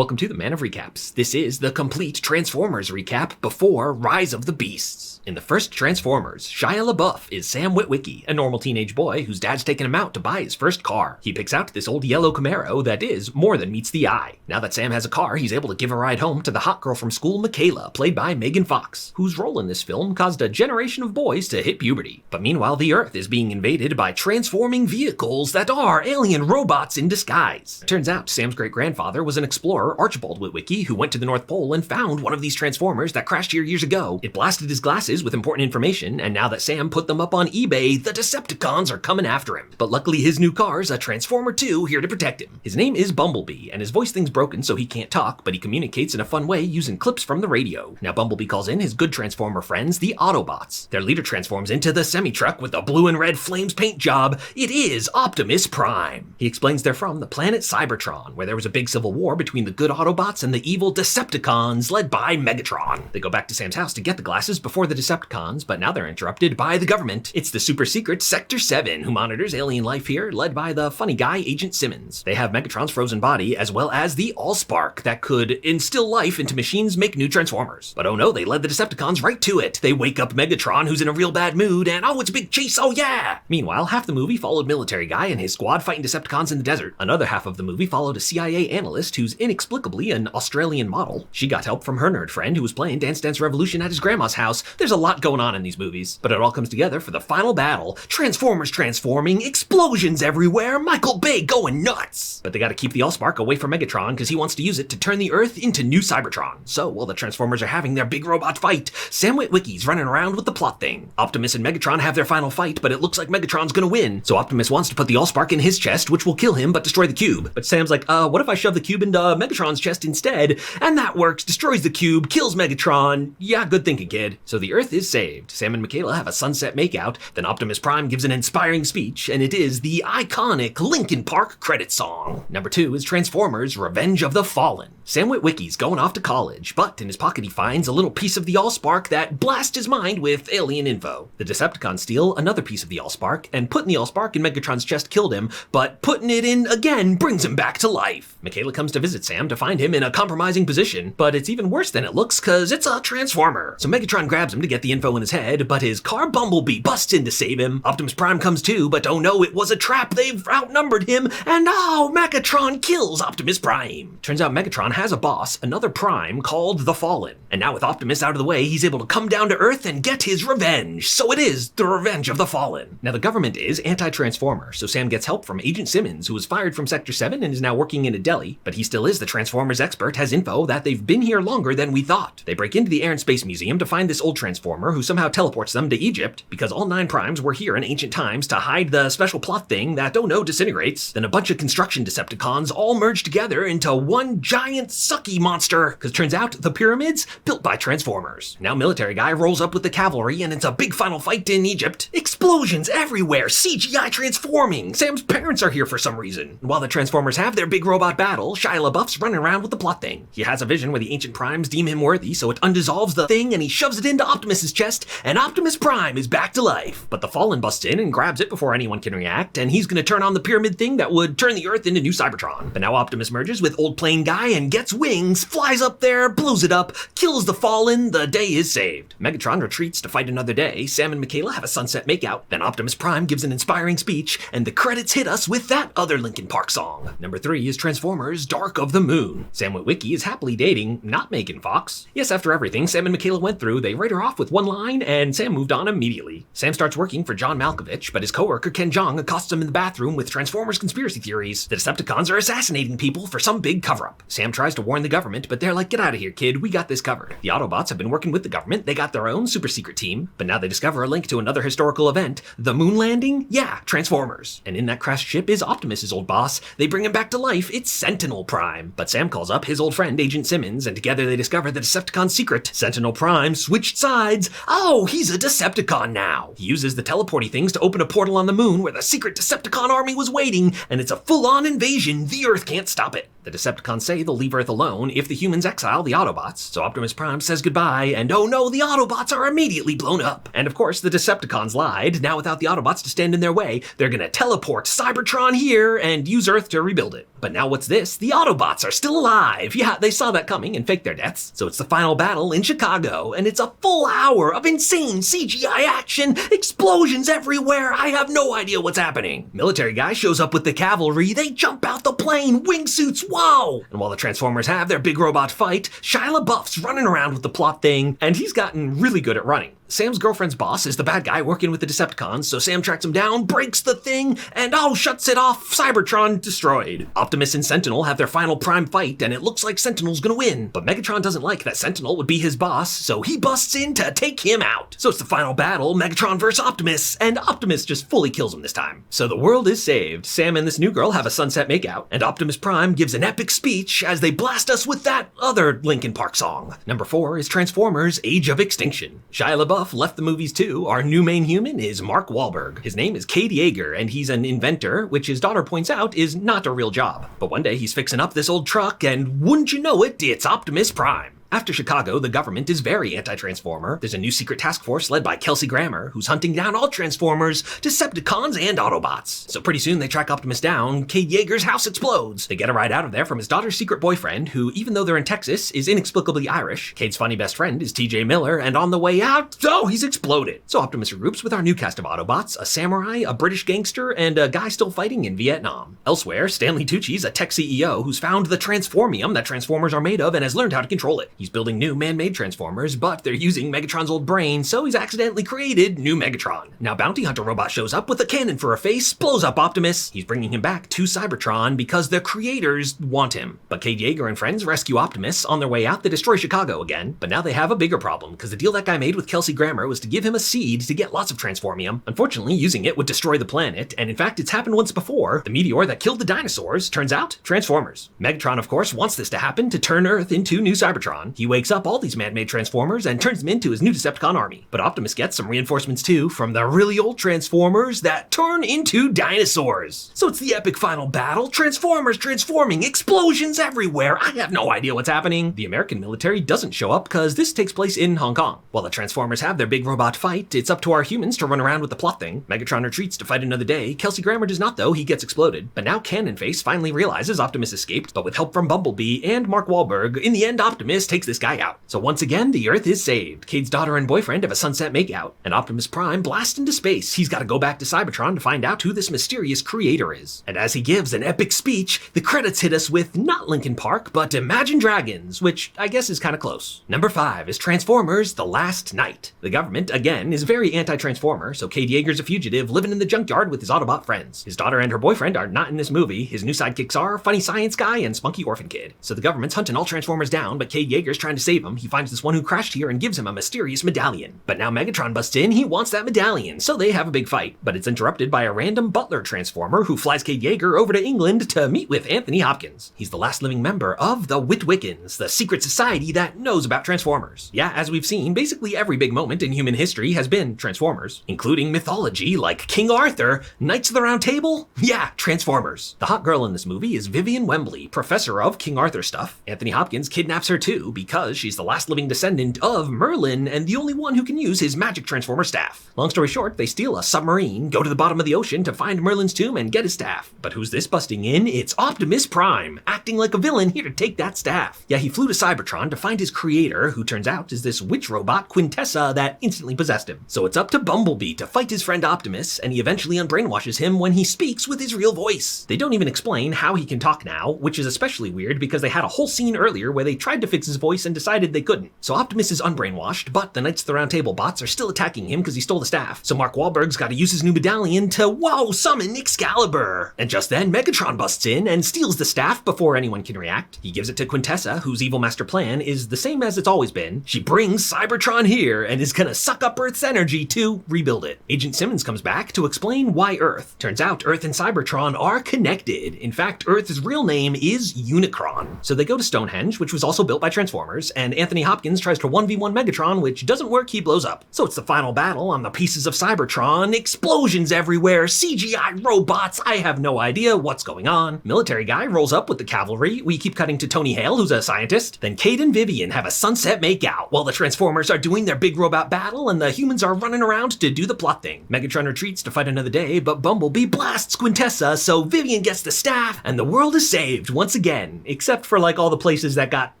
Welcome to the Man of Recaps. This is the complete Transformers recap before Rise of the Beasts. In the first Transformers, Shia LeBeouf is Sam Witwicky, a normal teenage boy whose dad's taken him out to buy his first car. He picks out this old yellow Camaro that is more than meets the eye. Now that Sam has a car, he's able to give a ride home to the hot girl from school, Michaela, played by Megan Fox, whose role in this film caused a generation of boys to hit puberty. But meanwhile, the Earth is being invaded by transforming vehicles that are alien robots in disguise. It turns out Sam's great-grandfather was an explorer, Archibald Witwicky, who went to the North Pole and found one of these Transformers that crashed here years ago. It blasted his glasses with important information, and now that Sam put them up on eBay, the Decepticons are coming after him. But luckily his new car's a Transformer 2 here to protect him. His name is Bumblebee, and his voice thing's broken so he can't talk, but he communicates in a fun way using clips from the radio. Now Bumblebee calls in his good Transformer friends, the Autobots. Their leader transforms into the semi-truck with the blue and red flames paint job. It is Optimus Prime. He explains they're from the planet Cybertron, where there was a big civil war between the good Autobots and the evil Decepticons led by Megatron. They go back to Sam's house to get the glasses before the Decepticons, but now they're interrupted by the government. It's the super secret Sector 7 who monitors alien life here, led by the funny guy Agent Simmons. They have Megatron's frozen body as well as the Allspark that could instill life into machines, make new Transformers. But oh no, they led the Decepticons right to it. They wake up Megatron, who's in a real bad mood, and oh, it's a big chase, oh yeah! Meanwhile, half the movie followed military guy and his squad fighting Decepticons in the desert. Another half of the movie followed a CIA analyst who's inexplicably an Australian model. She got help from her nerd friend who was playing Dance Dance Revolution at his grandma's house. There's a lot going on in these movies, but it all comes together for the final battle. Transformers transforming, explosions everywhere, Michael Bay going nuts! But they gotta keep the Allspark away from Megatron because he wants to use it to turn the Earth into new Cybertron. So while the Transformers are having their big robot fight, Sam Witwicky's running around with the plot thing. Optimus and Megatron have their final fight, but it looks like Megatron's gonna win. So Optimus wants to put the Allspark in his chest, which will kill him but destroy the cube. But Sam's like, what if I shove the cube into Megatron's chest instead? And that works, destroys the cube, kills Megatron. Yeah, good thinking, kid. So the Earth is saved. Sam and Michaela have a sunset makeout, then Optimus Prime gives an inspiring speech, and it is the iconic Linkin Park credit song. Number 2 is Transformers Revenge of the Fallen. Sam Witwicky's going off to college, but in his pocket he finds a little piece of the Allspark that blasts his mind with alien info. The Decepticons steal another piece of the Allspark, and putting the Allspark in Megatron's chest killed him, but putting it in again brings him back to life. Michaela comes to visit Sam to find him in a compromising position, but it's even worse than it looks cause it's a Transformer. So Megatron grabs him to get the info in his head, but his car Bumblebee busts in to save him. Optimus Prime comes too, but oh no, it was a trap, they've outnumbered him, and oh, Megatron kills Optimus Prime. Turns out Megatron has a boss, another Prime, called the Fallen. And now with Optimus out of the way, he's able to come down to Earth and get his revenge. So it is the Revenge of the Fallen. Now the government is anti-Transformer, so Sam gets help from Agent Simmons, who was fired from Sector 7 and is now working in a deli, but he still is the Transformers expert, has info that they've been here longer than we thought. They break into the Air and Space Museum to find this old Transformer who somehow teleports them to Egypt because all 9 primes were here in ancient times to hide the special plot thing that, oh no, disintegrates. Then a bunch of construction Decepticons all merge together into one giant sucky monster, because turns out the pyramids built by Transformers. Now military guy rolls up with the cavalry and it's a big final fight in Egypt. Explosions everywhere, CGI transforming. Sam's parents are here for some reason. While the Transformers have their big robot battle, Shia LaBeouf's running around with the plot thing. He has a vision where the ancient primes deem him worthy, so it undissolves the thing and he shoves it into Optimus's chest, and Optimus Prime is back to life. But the Fallen busts in and grabs it before anyone can react, and he's gonna turn on the pyramid thing that would turn the Earth into new Cybertron. But now Optimus merges with old plane guy and gets wings, flies up there, blows it up, kills the Fallen, the day is saved. Megatron retreats to fight another day, Sam and Michaela have a sunset makeout, then Optimus Prime gives an inspiring speech, and the credits hit us with that other Linkin Park song. Number 3 is Transformers Dark of the Moon. Sam Witwicky is happily dating, not Megan Fox. Yes, after everything Sam and Michaela went through, they write her off with one line, and Sam moved on immediately. Sam starts working for John Malkovich, but his coworker Ken Jeong accosts him in the bathroom with Transformers conspiracy theories. The Decepticons are assassinating people for some big cover-up. Sam tries to warn the government, but they're like, get out of here, kid, we got this covered. The Autobots have been working with the government, they got their own super secret team, but now they discover a link to another historical event, the moon landing? Yeah, Transformers. And in that crashed ship is Optimus's old boss. They bring him back to life, it's Sentinel Prime. But Sam calls up his old friend Agent Simmons, and together they discover the Decepticon secret. Sentinel Prime switched sides. Oh, he's a Decepticon now. He uses the teleporty things to open a portal on the moon where the secret Decepticon army was waiting, and it's a full-on invasion. The Earth can't stop it. The Decepticons say they'll leave Earth alone if the humans exile the Autobots, so Optimus Prime says goodbye, and oh no, the Autobots are immediately blown up. And of course, the Decepticons lied. Now without the Autobots to stand in their way, they're gonna teleport Cybertron here and use Earth to rebuild it. But now what's this? The Autobots are still alive! Yeah, they saw that coming and faked their deaths. So it's the final battle in Chicago, and it's a full hour of insane CGI action, explosions everywhere, I have no idea what's happening. Military guy shows up with the cavalry, they jump out the plane, wingsuits, wow! And while the Transformers have their big robot fight, Shia LaBeouf's running around with the plot thing, and he's gotten really good at running. Sam's girlfriend's boss is the bad guy working with the Decepticons, so Sam tracks him down, breaks the thing, and shuts it off, Cybertron destroyed. Optimus and Sentinel have their final Prime fight, and it looks like Sentinel's gonna win. But Megatron doesn't like that Sentinel would be his boss, so he busts in to take him out. So it's the final battle, Megatron vs. Optimus, and Optimus just fully kills him this time. So the world is saved. Sam and this new girl have a sunset makeout, and Optimus Prime gives an epic speech as they blast us with that other Linkin Park song. Number 4 is Transformers: Age of Extinction. Shia LaBeouf left the movies too. Our new main human is Mark Wahlberg. His name is Cade Yeager, and he's an inventor, which his daughter points out is not a real job. But one day he's fixing up this old truck, and wouldn't you know it, it's Optimus Prime. After Chicago, the government is very anti-Transformer. There's a new secret task force led by Kelsey Grammer, who's hunting down all Transformers, Decepticons, and Autobots. So pretty soon they track Optimus down, Cade Yeager's house explodes. They get a ride out of there from his daughter's secret boyfriend, who, even though they're in Texas, is inexplicably Irish. Cade's funny best friend is TJ Miller, and on the way out, he's exploded. So Optimus regroups with our new cast of Autobots, a samurai, a British gangster, and a guy still fighting in Vietnam. Elsewhere, Stanley Tucci's a tech CEO who's found the Transformium that Transformers are made of and has learned how to control it. He's building new man-made Transformers, but they're using Megatron's old brain, so he's accidentally created new Megatron. Now Bounty Hunter Robot shows up with a cannon for a face, blows up Optimus. He's bringing him back to Cybertron because the creators want him. But Cade Yeager and friends rescue Optimus. On their way out, they destroy Chicago again. But now they have a bigger problem, because the deal that guy made with Kelsey Grammer was to give him a seed to get lots of Transformium. Unfortunately, using it would destroy the planet, and in fact, it's happened once before. The meteor that killed the dinosaurs turns out Transformers. Megatron, of course, wants this to happen to turn Earth into new Cybertron. He wakes up all these man-made Transformers and turns them into his new Decepticon army. But Optimus gets some reinforcements too from the really old Transformers that turn into dinosaurs. So it's the epic final battle, Transformers transforming, explosions everywhere. I have no idea what's happening. The American military doesn't show up because this takes place in Hong Kong. While the Transformers have their big robot fight, it's up to our humans to run around with the plot thing. Megatron retreats to fight another day. Kelsey Grammer does not though, he gets exploded. But now Cannon Face finally realizes Optimus escaped, but with help from Bumblebee and Mark Wahlberg, in the end Optimus takes this guy out. So once again, the Earth is saved. Cade's daughter and boyfriend have a sunset makeout, and Optimus Prime blasts into space. He's got to go back to Cybertron to find out who this mysterious creator is. And as he gives an epic speech, the credits hit us with not Linkin Park, but Imagine Dragons, which I guess is kind of close. Number 5 is Transformers: The Last Night. The government, again, is very anti-Transformer, so Cade Yeager's a fugitive living in the junkyard with his Autobot friends. His daughter and her boyfriend are not in this movie. His new sidekicks are Funny Science Guy and Spunky Orphan Kid. So the government's hunting all Transformers down, but Cade Yeager's trying to save him. He finds this one who crashed here and gives him a mysterious medallion. But now Megatron busts in, he wants that medallion, so they have a big fight. But it's interrupted by a random butler Transformer who flies Cade Yeager over to England to meet with Anthony Hopkins. He's the last living member of the Witwickens, the secret society that knows about Transformers. Yeah, as we've seen, basically every big moment in human history has been Transformers, including mythology like King Arthur, Knights of the Round Table, yeah, Transformers. The hot girl in this movie is Vivian Wembley, professor of King Arthur stuff. Anthony Hopkins kidnaps her too because she's the last living descendant of Merlin and the only one who can use his magic Transformer staff. Long story short, they steal a submarine, go to the bottom of the ocean to find Merlin's tomb and get his staff. But who's this busting in? It's Optimus Prime, acting like a villain here to take that staff. Yeah, he flew to Cybertron to find his creator, who turns out is this witch robot Quintessa that instantly possessed him. So it's up to Bumblebee to fight his friend Optimus, and he eventually unbrainwashes him when he speaks with his real voice. They don't even explain how he can talk now, which is especially weird because they had a whole scene earlier where they tried to fix his voice and decided they couldn't. So Optimus is unbrainwashed, but the Knights of the Round Table bots are still attacking him because he stole the staff. So Mark Wahlberg's got to use his new medallion to, summon Excalibur. And just then, Megatron busts in and steals the staff before anyone can react. He gives it to Quintessa, whose evil master plan is the same as it's always been. She brings Cybertron here and is gonna suck up Earth's energy to rebuild it. Agent Simmons comes back to explain why Earth. Turns out Earth and Cybertron are connected. In fact, Earth's real name is Unicron. So they go to Stonehenge, which was also built by Transformers. Transformers, and Anthony Hopkins tries to 1v1 Megatron, which doesn't work, he blows up. So it's the final battle on the pieces of Cybertron, explosions everywhere, CGI robots, I have no idea what's going on. Military guy rolls up with the cavalry, we keep cutting to Tony Hale, who's a scientist. Then Cade and Vivian have a sunset makeout while the Transformers are doing their big robot battle and the humans are running around to do the plot thing. Megatron retreats to fight another day, but Bumblebee blasts Quintessa, so Vivian gets the staff, and the world is saved once again, except for like all the places that got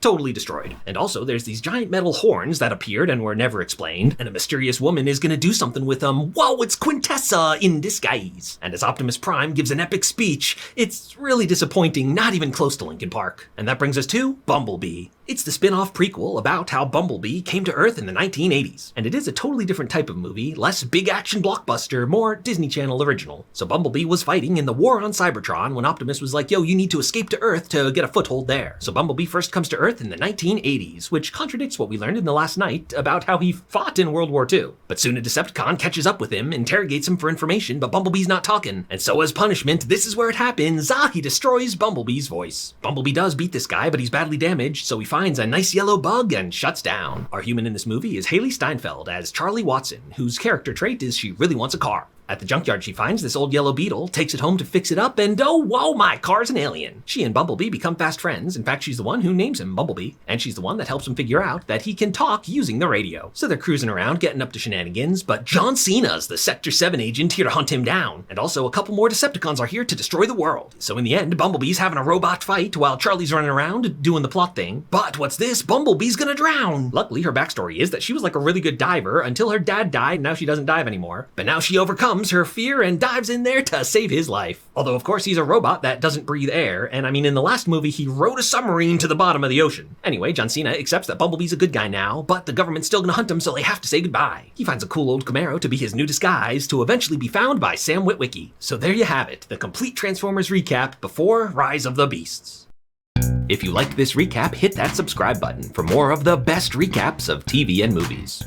totally destroyed. And also there's these giant metal horns that appeared and were never explained, and a mysterious woman is gonna do something with them. Whoa, it's Quintessa in disguise. And as Optimus Prime gives an epic speech, it's really disappointing, not even close to Linkin Park. And that brings us to Bumblebee. It's the spin-off prequel about how Bumblebee came to Earth in the 1980s. And it is a totally different type of movie, less big action blockbuster, more Disney Channel original. So Bumblebee was fighting in the war on Cybertron when Optimus was like, yo, you need to escape to Earth to get a foothold there. So Bumblebee first comes to Earth in the 1980s, which contradicts what we learned in the last night about how he fought in World War II. But soon a Decepticon catches up with him, interrogates him for information, but Bumblebee's not talking. And so as punishment, this is where it happens. He destroys Bumblebee's voice. Bumblebee does beat this guy, but he's badly damaged, so he finds a nice yellow bug and shuts down. Our human in this movie is Hailee Steinfeld as Charlie Watson, whose character trait is she really wants a car. At the junkyard, she finds this old yellow beetle, takes it home to fix it up, and oh, whoa, my car's an alien. She and Bumblebee become fast friends. In fact, she's the one who names him Bumblebee, and she's the one that helps him figure out that he can talk using the radio. So they're cruising around, getting up to shenanigans, but John Cena's the Sector 7 agent here to hunt him down. And also a couple more Decepticons are here to destroy the world. So in the end, Bumblebee's having a robot fight while Charlie's running around doing the plot thing. But what's this? Bumblebee's gonna drown! Luckily, her backstory is that she was like a really good diver until her dad died, and now she doesn't dive anymore. But now she overcomes her fear and dives in there to save his life. Although, of course, he's a robot that doesn't breathe air, and I mean, in the last movie, he rode a submarine to the bottom of the ocean. Anyway, John Cena accepts that Bumblebee's a good guy now, but the government's still gonna hunt him, so they have to say goodbye. He finds a cool old Camaro to be his new disguise, to eventually be found by Sam Witwicky. So there you have it, the complete Transformers recap before Rise of the Beasts. If you liked this recap, hit that subscribe button for more of the best recaps of TV and movies.